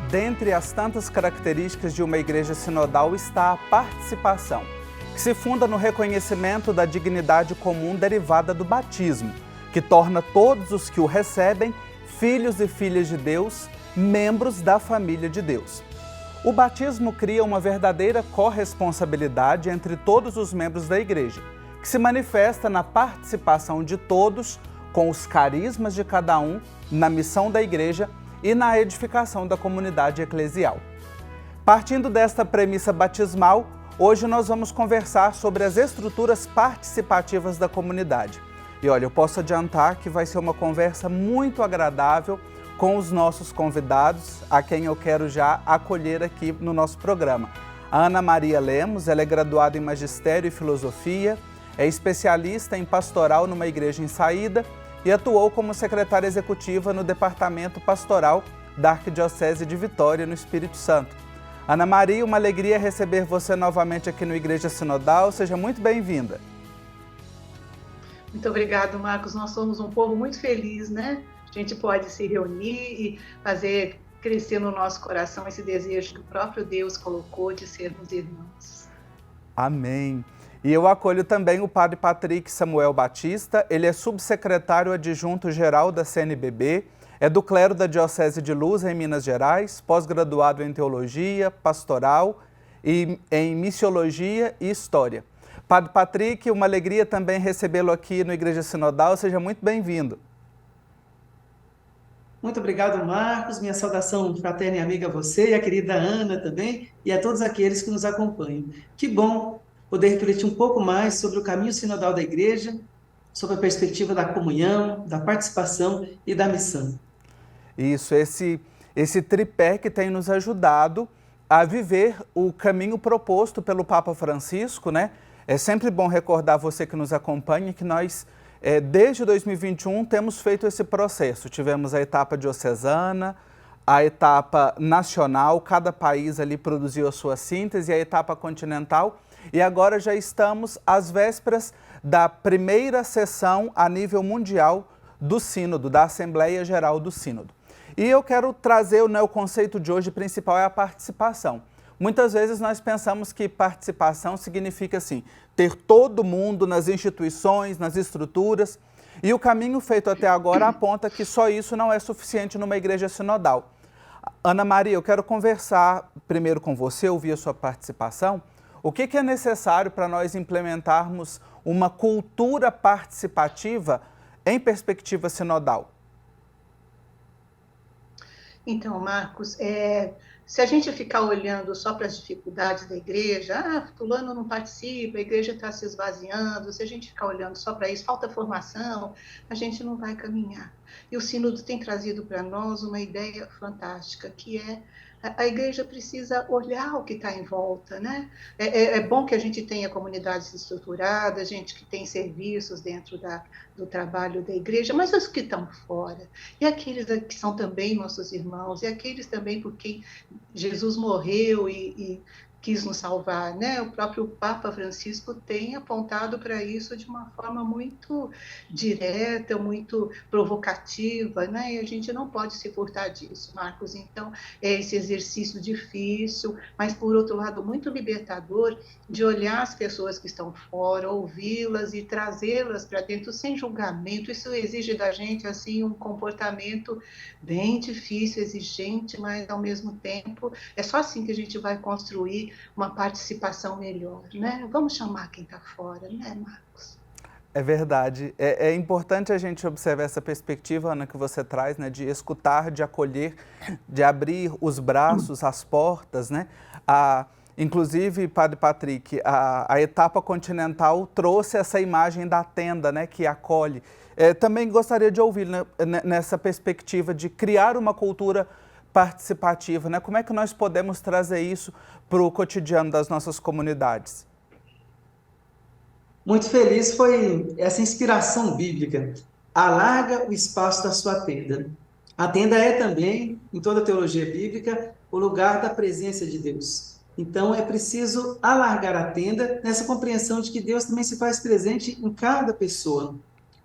Dentre as tantas características de uma igreja sinodal está a participação, que se funda no reconhecimento da dignidade comum derivada do batismo, que torna todos os que o recebem filhos e filhas de Deus, membros da família de Deus. O batismo cria uma verdadeira corresponsabilidade entre todos os membros da igreja, que se manifesta na participação de todos com os carismas de cada um na missão da igreja e na edificação da comunidade eclesial. Partindo desta premissa batismal, hoje nós vamos conversar sobre as estruturas participativas da comunidade. E olha, eu posso adiantar que vai ser uma conversa muito agradável com os nossos convidados, a quem eu quero já acolher aqui no nosso programa. A Ana Maria Lemos, ela é graduada em Magistério e Filosofia, é especialista em pastoral numa igreja em saída e atuou como secretária executiva no Departamento Pastoral da Arquidiocese de Vitória, no Espírito Santo. Ana Maria, uma alegria receber você novamente aqui no Igreja Sinodal. Seja muito bem-vinda. Muito obrigado, Marcos. Nós somos um povo muito feliz, né? A gente pode se reunir e fazer crescer no nosso coração esse desejo que o próprio Deus colocou de sermos irmãos. Amém. E eu acolho também o padre Patrick Samuel Batista, ele é subsecretário adjunto-geral da CNBB, é do clero da Diocese de Luz, em Minas Gerais, pós-graduado em Teologia, Pastoral e em Missiologia e História. Padre Patrick, uma alegria também recebê-lo aqui no Igreja Sinodal, seja muito bem-vindo. Muito obrigado, Marcos, minha saudação fraterna e amiga a você e a querida Ana também, e a todos aqueles que nos acompanham. Que bom poder refletir um pouco mais sobre o caminho sinodal da igreja, sobre a perspectiva da comunhão, da participação e da missão. Isso, esse tripé que tem nos ajudado a viver o caminho proposto pelo Papa Francisco, né? É sempre bom recordar você que nos acompanha que nós, desde 2021, temos feito esse processo. Tivemos a etapa diocesana, a etapa nacional, cada país ali produziu a sua síntese, a etapa continental, e agora já estamos às vésperas da primeira sessão a nível mundial do Sínodo, da Assembleia Geral do Sínodo. E eu quero trazer, o conceito de hoje principal é a participação. Muitas vezes nós pensamos que participação significa assim, ter todo mundo nas instituições, nas estruturas, e o caminho feito até agora aponta que só isso não é suficiente numa igreja sinodal. Ana Maria, eu quero conversar primeiro com você, ouvir a sua participação. O que é necessário para nós implementarmos uma cultura participativa em perspectiva sinodal? Então, Marcos, se a gente ficar olhando só para as dificuldades da igreja, fulano não participa, a igreja está se esvaziando, se a gente ficar olhando só para isso, falta formação, a gente não vai caminhar. E o Sínodo tem trazido para nós uma ideia fantástica, que é a igreja precisa olhar o que está em volta, né? É bom que a gente tenha comunidades estruturadas, gente que tem serviços dentro do trabalho da igreja, mas os que estão fora, e aqueles que são também nossos irmãos, e aqueles também por quem Jesus morreu e quis nos salvar, né? O próprio Papa Francisco tem apontado para isso de uma forma muito direta, muito provocativa, né? E a gente não pode se furtar disso, Marcos. Então, é esse exercício difícil, mas, por outro lado, muito libertador, de olhar as pessoas que estão fora, ouvi-las e trazê-las para dentro sem julgamento. Isso exige da gente, assim, um comportamento bem difícil, exigente, mas, ao mesmo tempo, é só assim que a gente vai construir uma participação melhor, né? Vamos chamar quem está fora, né, Marcos? É verdade. É importante a gente observar essa perspectiva, Ana, que você traz, né, de escutar, de acolher, de abrir os braços, as portas, né? Inclusive, Padre Patrick, a etapa continental trouxe essa imagem da tenda, né, que acolhe. Também gostaria de ouvir, né, nessa perspectiva de criar uma cultura participativa, né? Como é que nós podemos trazer isso para o cotidiano das nossas comunidades? Muito feliz foi essa inspiração bíblica. Alarga o espaço da sua tenda. A tenda é também, em toda a teologia bíblica, o lugar da presença de Deus. Então é preciso alargar a tenda nessa compreensão de que Deus também se faz presente em cada pessoa.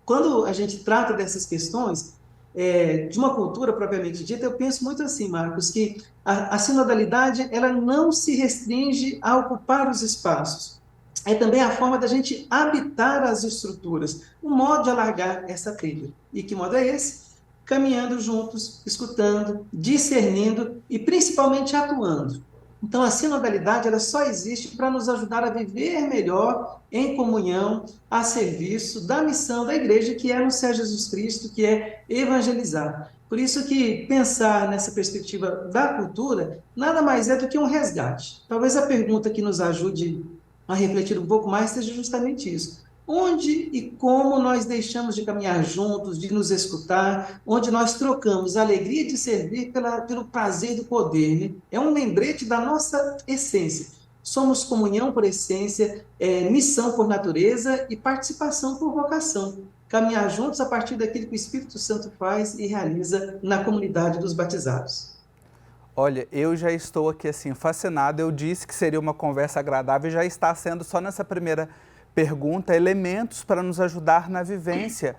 Quando a gente trata dessas questões, de uma cultura propriamente dita, eu penso muito assim, Marcos, que a sinodalidade ela não se restringe a ocupar os espaços. É também a forma da gente habitar as estruturas, um modo de alargar essa trilha. E que modo é esse? Caminhando juntos, escutando, discernindo e principalmente atuando. Então, a sinodalidade ela só existe para nos ajudar a viver melhor em comunhão, a serviço da missão da igreja, que é anunciar Jesus Cristo, que é evangelizar. Por isso que pensar nessa perspectiva da cultura nada mais é do que um resgate. Talvez a pergunta que nos ajude a refletir um pouco mais seja justamente isso. Onde e como nós deixamos de caminhar juntos, de nos escutar, onde nós trocamos a alegria de servir pelo prazer do poder, né? É um lembrete da nossa essência. Somos comunhão por essência, missão por natureza e participação por vocação. Caminhar juntos a partir daquilo que o Espírito Santo faz e realiza na comunidade dos batizados. Olha, eu já estou aqui assim fascinado. Eu disse que seria uma conversa agradável e já está sendo só nessa primeira pergunta elementos para nos ajudar na vivência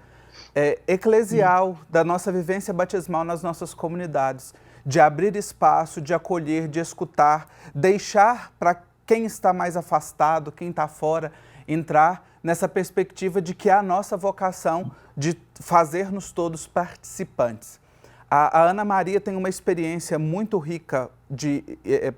eclesial, da nossa vivência batismal nas nossas comunidades, de abrir espaço, de acolher, de escutar, deixar para quem está mais afastado, quem está fora, entrar nessa perspectiva de que é a nossa vocação de fazer-nos todos participantes. A Ana Maria tem uma experiência muito rica de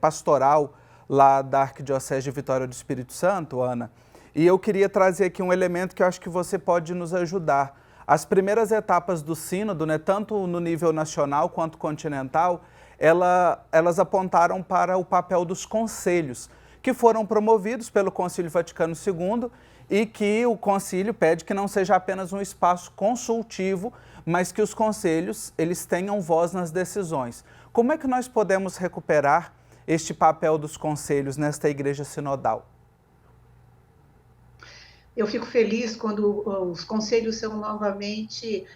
pastoral lá da Arquidiocese de Vitória do Espírito Santo, Ana, e eu queria trazer aqui um elemento que eu acho que você pode nos ajudar. As primeiras etapas do sínodo, né, tanto no nível nacional quanto continental, elas apontaram para o papel dos conselhos, que foram promovidos pelo Concílio Vaticano II e que o concílio pede que não seja apenas um espaço consultivo, mas que os conselhos eles tenham voz nas decisões. Como é que nós podemos recuperar este papel dos conselhos nesta igreja sinodal? Eu fico feliz quando os conselhos são novamente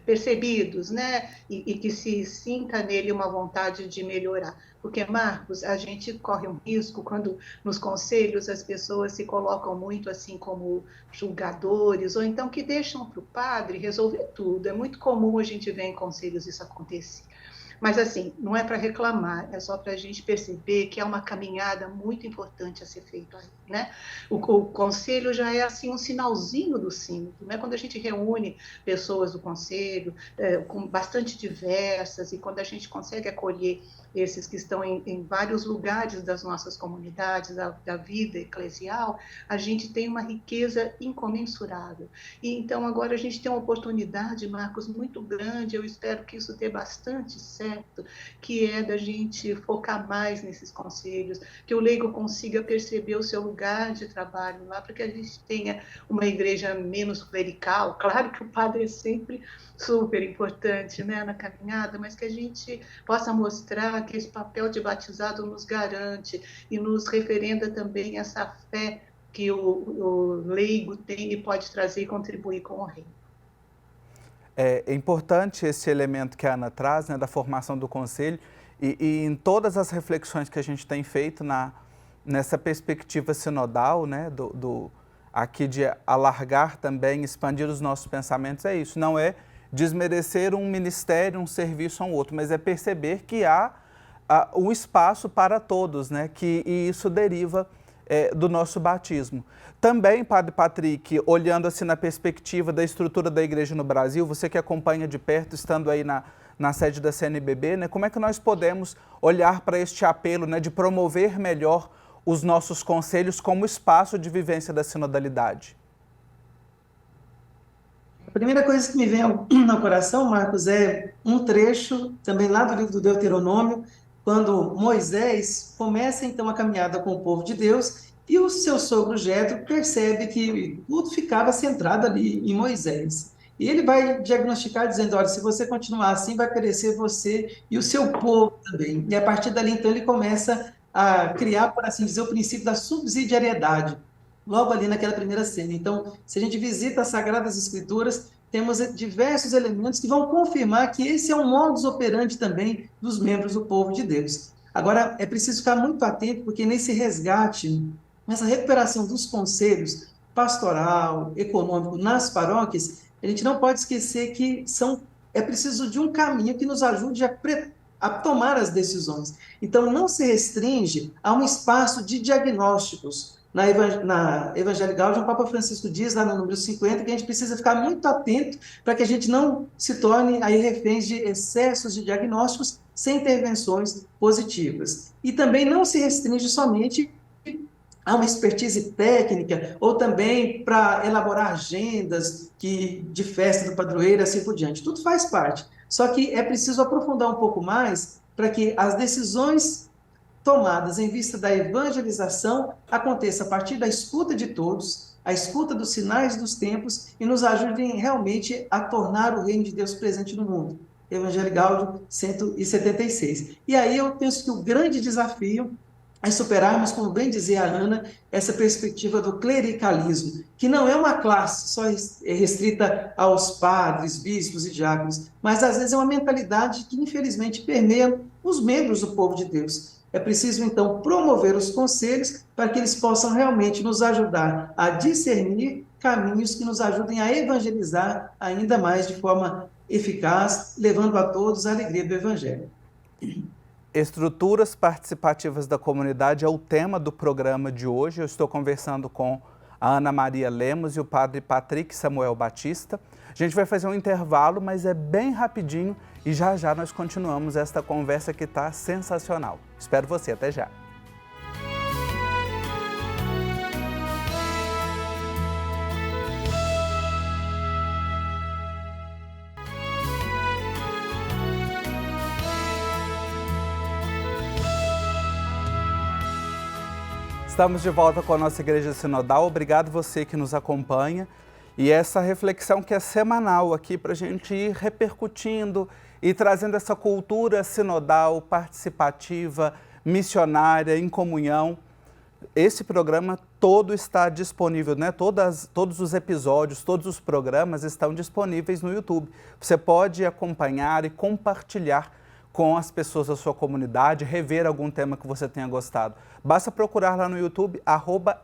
percebidos, né? E que se sinta nele uma vontade de melhorar. Porque, Marcos, a gente corre um risco quando nos conselhos as pessoas se colocam muito assim como julgadores, ou então que deixam para o padre resolver tudo. É muito comum a gente ver em conselhos isso acontecer. Mas, assim, não é para reclamar, é só para a gente perceber que é uma caminhada muito importante a ser feita aí, né? O conselho já é, assim, um sinalzinho do sínodo, né? Quando a gente reúne pessoas do conselho, com bastante diversas, e quando a gente consegue acolher esses que estão em vários lugares das nossas comunidades, da vida eclesial, a gente tem uma riqueza incomensurável. E então agora a gente tem uma oportunidade, Marcos, muito grande, eu espero que isso dê bastante certo, que é da gente focar mais nesses conselhos, que o leigo consiga perceber o seu lugar de trabalho lá, para que a gente tenha uma igreja menos clerical. Claro que o padre é sempre super importante, né, na caminhada, mas que a gente possa mostrar que esse papel de batizado nos garante e nos referenda também essa fé que o leigo tem e pode trazer e contribuir com o reino. É importante esse elemento que a Ana traz, né, da formação do conselho, e em todas as reflexões que a gente tem feito nessa perspectiva sinodal, né, aqui de alargar também, expandir os nossos pensamentos, é isso, não é desmerecer um ministério, um serviço a um outro, mas é perceber que há um espaço para todos, né? E isso deriva do nosso batismo. Também, Padre Patrick, olhando assim na perspectiva da estrutura da igreja no Brasil, você que acompanha de perto, estando aí na sede da CNBB, né? Como é que nós podemos olhar para este apelo, né, de promover melhor os nossos conselhos como espaço de vivência da sinodalidade? A primeira coisa que me vem ao coração, Marcos, é um trecho também lá do livro do Deuteronômio, quando Moisés começa então a caminhada com o povo de Deus e o seu sogro Jetro percebe que tudo ficava centrado ali em Moisés. E ele vai diagnosticar dizendo, olha, se você continuar assim, vai perecer você e o seu povo também. E a partir dali, então, ele começa a criar, por assim dizer, o princípio da subsidiariedade, logo ali naquela primeira cena. Então, se a gente visita as Sagradas Escrituras, temos diversos elementos que vão confirmar que esse é um modus operandi também dos membros do povo de Deus. Agora, é preciso ficar muito atento, porque nesse resgate, nessa recuperação dos conselhos pastoral, econômico nas paróquias, a gente não pode esquecer que são é preciso de um caminho que nos ajude a tomar as decisões. Então, não se restringe a um espaço de diagnósticos. Na Evangelii Gaudium, o Papa Francisco diz, lá no número 50, que a gente precisa ficar muito atento para que a gente não se torne aí reféns de excessos de diagnósticos sem intervenções positivas. E também não se restringe somente a uma expertise técnica, ou também para elaborar agendas de festa do padroeiro, assim por diante. Tudo faz parte. Só que é preciso aprofundar um pouco mais para que as decisões tomadas em vista da evangelização aconteça a partir da escuta de todos, a escuta dos sinais dos tempos e nos ajudem realmente a tornar o reino de Deus presente no mundo. Evangelii Gaudium 176. E aí eu penso que o grande desafio é superarmos, como bem dizia a Ana, essa perspectiva do clericalismo, que não é uma classe só restrita aos padres, bispos e diáconos, mas às vezes é uma mentalidade que infelizmente permeia os membros do povo de Deus. É preciso então promover os conselhos para que eles possam realmente nos ajudar a discernir caminhos que nos ajudem a evangelizar ainda mais de forma eficaz, levando a todos a alegria do Evangelho. Estruturas participativas da comunidade é o tema do programa de hoje. Eu estou conversando com a Ana Maria Lemos e o padre Patrick Samuel Batista. A gente vai fazer um intervalo, mas é bem rapidinho e já já nós continuamos esta conversa que está sensacional. Espero você, até já. Estamos de volta com a nossa Igreja Sinodal. Obrigado você que nos acompanha. E essa reflexão que é semanal aqui para a gente ir repercutindo e trazendo essa cultura sinodal, participativa, missionária, em comunhão. Esse programa todo está disponível, né? Todos os episódios, todos os programas estão disponíveis no YouTube. Você pode acompanhar e compartilhar com as pessoas da sua comunidade, rever algum tema que você tenha gostado. Basta procurar lá no YouTube,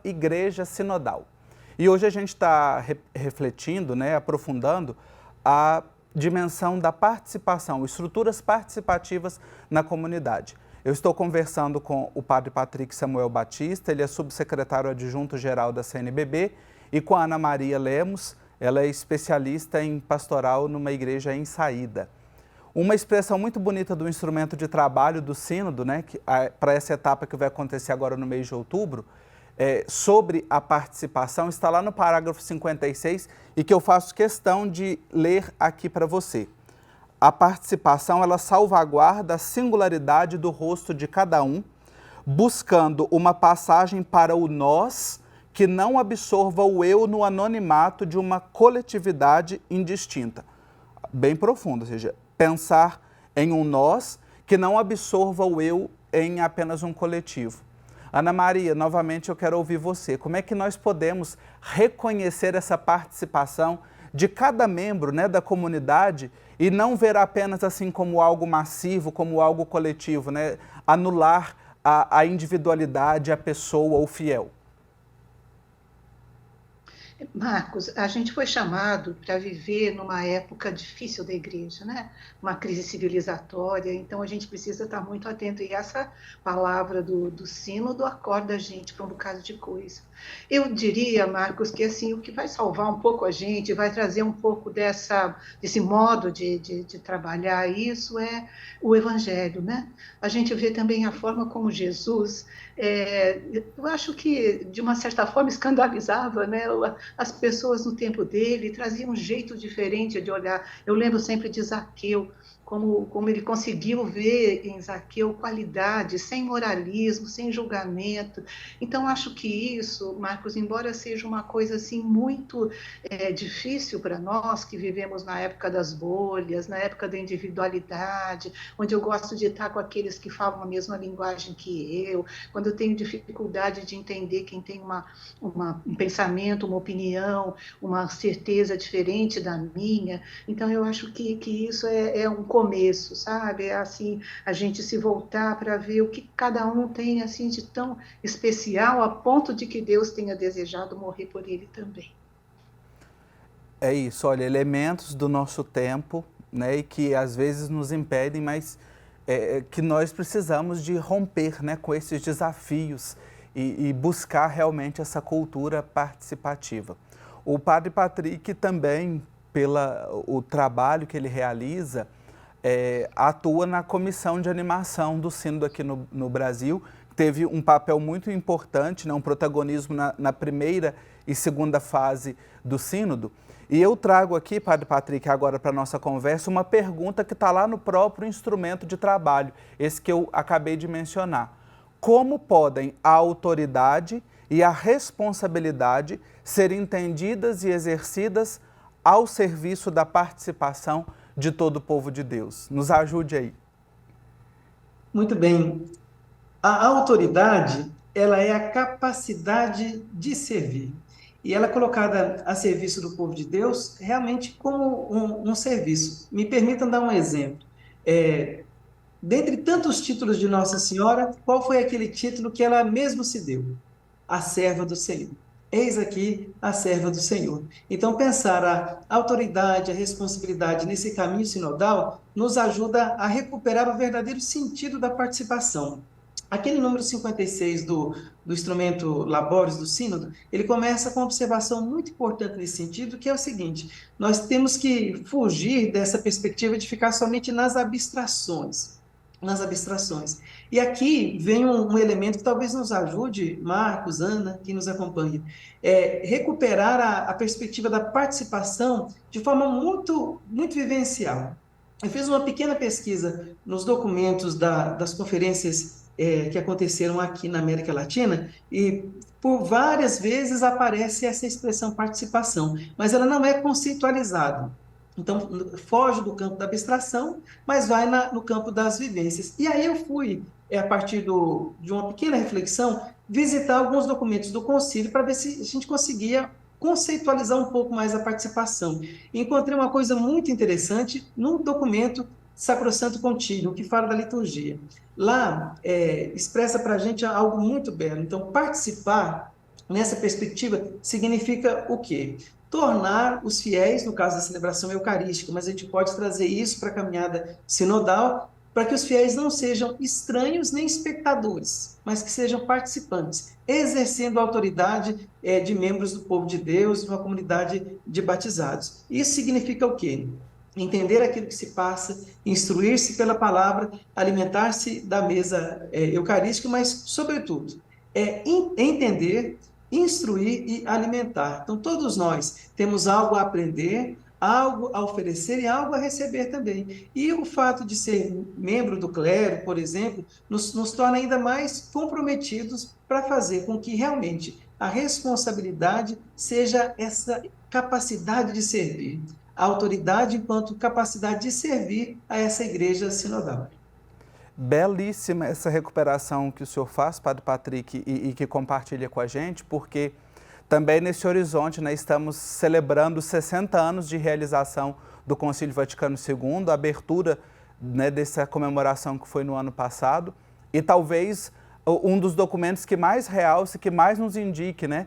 @Igreja Sinodal. E hoje a gente está refletindo, né, aprofundando a dimensão da participação, estruturas participativas na comunidade. Eu estou conversando com o padre Patrick Samuel Batista, ele é subsecretário adjunto-geral da CNBB, e com a Ana Maria Lemos, ela é especialista em pastoral numa igreja em saída. Uma expressão muito bonita do instrumento de trabalho do Sínodo, né, para essa etapa que vai acontecer agora no mês de outubro, sobre a participação, está lá no parágrafo 56 e que eu faço questão de ler aqui para você. A participação, ela salvaguarda a singularidade do rosto de cada um, buscando uma passagem para o nós que não absorva o eu no anonimato de uma coletividade indistinta. Bem profundo, ou seja, pensar em um nós que não absorva o eu em apenas um coletivo. Ana Maria, novamente eu quero ouvir você. Como é que nós podemos reconhecer essa participação de cada membro, né, da comunidade e não ver apenas assim como algo massivo, como algo coletivo, né? Anular a individualidade, a pessoa, o fiel? Marcos, a gente foi chamado para viver numa época difícil da igreja, né? Uma crise civilizatória, então a gente precisa estar muito atento. E essa palavra do sínodo acorda a gente para um bocado de coisa. Eu diria, Marcos, que assim, o que vai salvar um pouco a gente, vai trazer um pouco desse modo de trabalhar isso é o Evangelho, né? A gente vê também a forma como Jesus, eu acho que de uma certa forma escandalizava, né, as pessoas no tempo dele, trazia um jeito diferente de olhar. Eu lembro sempre de Zaqueu, como ele conseguiu ver em Zaqueu qualidade, sem moralismo, sem julgamento. Então, acho que isso, Marcos, embora seja uma coisa assim muito difícil para nós, que vivemos na época das bolhas, na época da individualidade, onde eu gosto de estar com aqueles que falam a mesma linguagem que eu, quando eu tenho dificuldade de entender quem tem um pensamento, uma opinião, uma certeza diferente da minha. Então, eu acho que isso é um começo, sabe? É assim, a gente se voltar para ver o que cada um tem assim de tão especial, a ponto de que Deus tenha desejado morrer por ele também. É isso, olha, elementos do nosso tempo, né, e que às vezes nos impedem, mas que nós precisamos de romper, né, com esses desafios e buscar realmente essa cultura participativa. O Padre Patrick também, pelo trabalho que ele realiza, atua na comissão de animação do Sínodo aqui no Brasil, teve um papel muito importante, né, um protagonismo na primeira e segunda fase do Sínodo. E eu trago aqui, Padre Patrick, agora para a nossa conversa, uma pergunta que está lá no próprio instrumento de trabalho, esse que eu acabei de mencionar. Como podem a autoridade e a responsabilidade ser entendidas e exercidas ao serviço da participação de todo o povo de Deus? Nos ajude aí. Muito bem. A autoridade, ela é a capacidade de servir. E ela é colocada a serviço do povo de Deus realmente como um serviço. Me permitam dar um exemplo. Dentre tantos títulos de Nossa Senhora, qual foi aquele título que ela mesmo se deu? A serva do Senhor. Eis aqui a serva do Senhor. Então, pensar a autoridade, a responsabilidade nesse caminho sinodal nos ajuda a recuperar o verdadeiro sentido da participação. Aquele número 56 do instrumento Labores do Sínodo, ele começa com uma observação muito importante nesse sentido, que é o seguinte: nós temos que fugir dessa perspectiva de ficar somente nas abstrações. E aqui vem um elemento que talvez nos ajude, Marcos, Ana, que nos acompanha, recuperar a perspectiva da participação de forma muito, muito vivencial. Eu fiz uma pequena pesquisa nos documentos das conferências que aconteceram aqui na América Latina, e por várias vezes aparece essa expressão participação, mas ela não é conceitualizada. Então, foge do campo da abstração, mas vai no campo das vivências. E aí eu fui, a partir de uma pequena reflexão, visitar alguns documentos do concílio para ver se a gente conseguia conceitualizar um pouco mais a participação. E encontrei uma coisa muito interessante no documento Sacrosanto Contínuo, que fala da liturgia. Lá, expressa para a gente algo muito belo. Então, participar, nessa perspectiva, significa o quê? Tornar os fiéis, no caso da celebração eucarística, mas a gente pode trazer isso para a caminhada sinodal, para que os fiéis não sejam estranhos nem espectadores, mas que sejam participantes, exercendo a autoridade de membros do povo de Deus, de uma comunidade de batizados. Isso significa o quê? Entender aquilo que se passa, instruir-se pela palavra, alimentar-se da mesa eucarística, mas, sobretudo, entender, instruir e alimentar. Então, todos nós temos algo a aprender, algo a oferecer e algo a receber também. E o fato de ser membro do clero, por exemplo, nos torna ainda mais comprometidos para fazer com que realmente a responsabilidade seja essa capacidade de servir. A autoridade enquanto capacidade de servir a essa igreja sinodal. Belíssima essa recuperação que o senhor faz, Padre Patrick, e que compartilha com a gente, porque também nesse horizonte, né, estamos celebrando 60 anos de realização do Concílio Vaticano II, a abertura, né, dessa comemoração que foi no ano passado, e talvez um dos documentos que mais realce, que mais nos indique, né,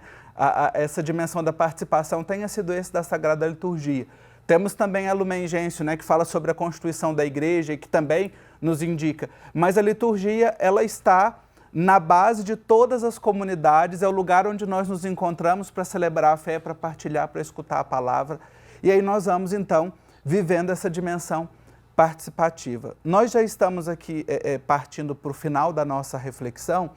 essa dimensão da participação tenha sido esse da Sagrada Liturgia. Temos também a Lumen Gentium, né, que fala sobre a constituição da igreja e que também nos indica. Mas a liturgia, ela está na base de todas as comunidades, é o lugar onde nós nos encontramos para celebrar a fé, para partilhar, para escutar a palavra. E aí nós vamos, então, vivendo essa dimensão participativa. Nós já estamos aqui partindo para o final da nossa reflexão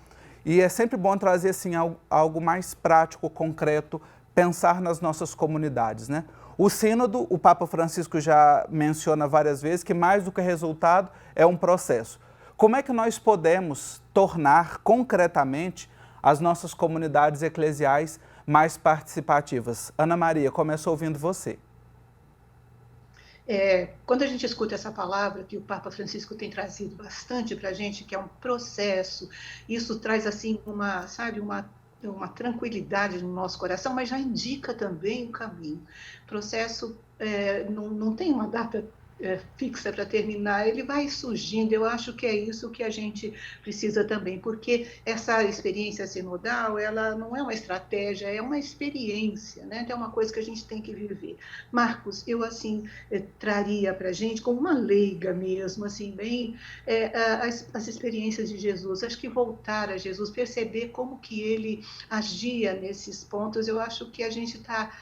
e é sempre bom trazer assim, algo mais prático, concreto, pensar nas nossas comunidades, né? O Sínodo, o Papa Francisco já menciona várias vezes que mais do que resultado é um processo. Como é que nós podemos tornar concretamente as nossas comunidades eclesiais mais participativas? Ana Maria, começo ouvindo você. Quando a gente escuta essa palavra que o Papa Francisco tem trazido bastante para a gente, que é um processo, isso traz assim uma tranquilidade no nosso coração, mas já indica também o caminho. O processo não tem uma data fixa para terminar, ele vai surgindo. Eu acho que é isso que a gente precisa também, porque essa experiência sinodal, ela não é uma estratégia, é uma experiência, né? Então, é uma coisa que a gente tem que viver. Marcos, eu, assim, traria para a gente, como uma leiga mesmo, assim, bem, as experiências de Jesus. Acho que voltar a Jesus, perceber como que ele agia nesses pontos, eu acho que a gente está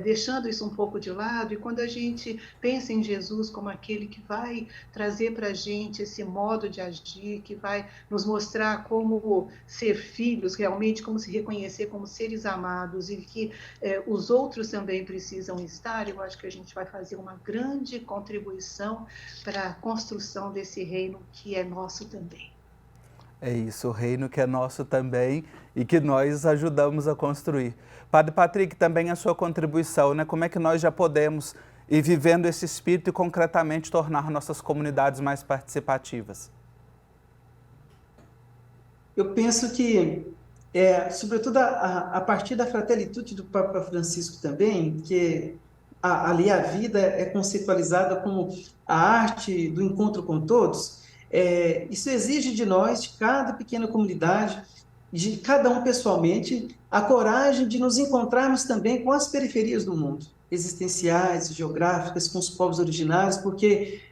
deixando isso um pouco de lado, e quando a gente pensa em Jesus como aquele que vai trazer para a gente esse modo de agir, que vai nos mostrar como ser filhos realmente, como se reconhecer como seres amados e que os outros também precisam estar, eu acho que a gente vai fazer uma grande contribuição para a construção desse reino que é nosso também. É isso, o reino que é nosso também e que nós ajudamos a construir. Padre Patrick, também a sua contribuição, né? Como é que nós já podemos ir vivendo esse espírito e concretamente tornar nossas comunidades mais participativas? Eu penso que, sobretudo a partir da Fratelli Tutti do Papa Francisco também, que ali a vida é conceitualizada como a arte do encontro com todos, isso exige de nós, de cada pequena comunidade, de cada um pessoalmente, a coragem de nos encontrarmos também com as periferias do mundo, existenciais, geográficas, com os povos originários, porque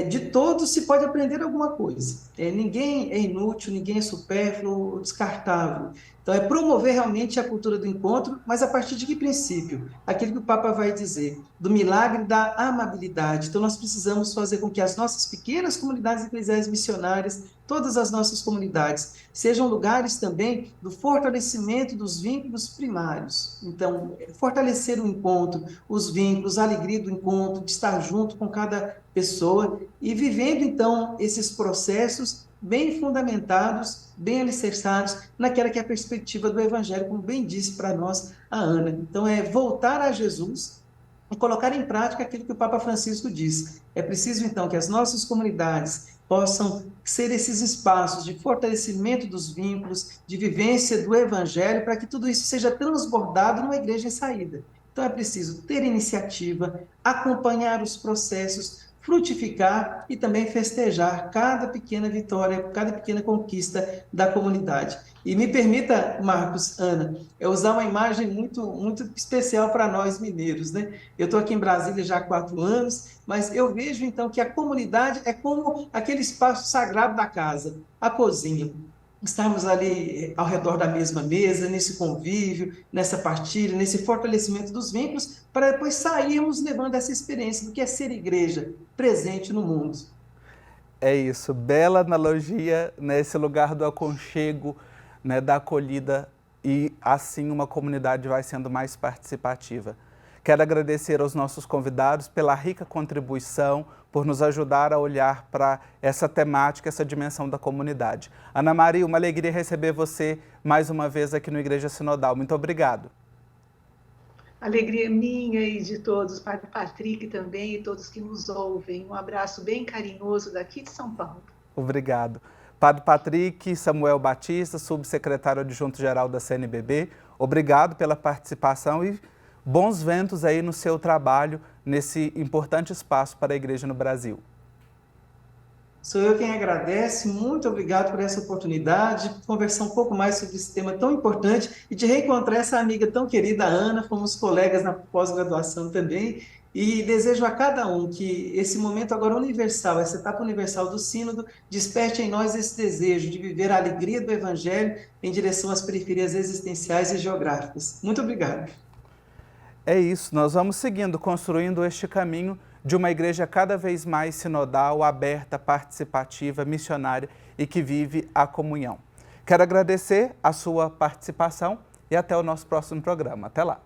de todos se pode aprender alguma coisa. Ninguém é inútil, ninguém é supérfluo, descartável. Então, é promover realmente a cultura do encontro, mas a partir de que princípio? Aquilo que o Papa vai dizer, do milagre da amabilidade. Então, nós precisamos fazer com que as nossas pequenas comunidades eclesiais missionárias, todas as nossas comunidades, sejam lugares também do fortalecimento dos vínculos primários. Então, fortalecer o encontro, os vínculos, a alegria do encontro, de estar junto com cada pessoa e vivendo, então, esses processos bem fundamentados, bem alicerçados naquela que é a perspectiva do Evangelho, como bem disse para nós a Ana. Então, é voltar a Jesus e colocar em prática aquilo que o Papa Francisco disse. É preciso, então, que as nossas comunidades possam ser esses espaços de fortalecimento dos vínculos, de vivência do Evangelho, para que tudo isso seja transbordado numa igreja em saída. Então, é preciso ter iniciativa, acompanhar os processos, frutificar e também festejar cada pequena vitória, cada pequena conquista da comunidade. E me permita, Marcos, Ana, usar uma imagem muito especial para nós mineiros, né? Eu estou aqui em Brasília já há 4 anos, mas eu vejo então que a comunidade é como aquele espaço sagrado da casa, a cozinha. Estarmos ali ao redor da mesma mesa, nesse convívio, nessa partilha, nesse fortalecimento dos vínculos, para depois sairmos levando essa experiência do que é ser igreja presente no mundo. É isso, bela analogia nesse lugar do aconchego, né, da acolhida, e assim uma comunidade vai sendo mais participativa. Quero agradecer aos nossos convidados pela rica contribuição, por nos ajudar a olhar para essa temática, essa dimensão da comunidade. Ana Maria, uma alegria receber você mais uma vez aqui no Igreja Sinodal. Muito obrigado. Alegria minha e de todos, Padre Patrick também e todos que nos ouvem. Um abraço bem carinhoso daqui de São Paulo. Obrigado. Padre Patrick Samuel Batista, subsecretário adjunto-geral da CNBB, obrigado pela participação e bons ventos aí no seu trabalho, nesse importante espaço para a Igreja no Brasil. Sou eu quem agradece, muito obrigado por essa oportunidade de conversar um pouco mais sobre esse tema tão importante e de reencontrar essa amiga tão querida, Ana, fomos colegas na pós-graduação também, e desejo a cada um que esse momento agora universal, essa etapa universal do Sínodo, desperte em nós esse desejo de viver a alegria do Evangelho em direção às periferias existenciais e geográficas. Muito obrigado. É isso, nós vamos seguindo, construindo este caminho de uma igreja cada vez mais sinodal, aberta, participativa, missionária e que vive a comunhão. Quero agradecer a sua participação e até o nosso próximo programa. Até lá!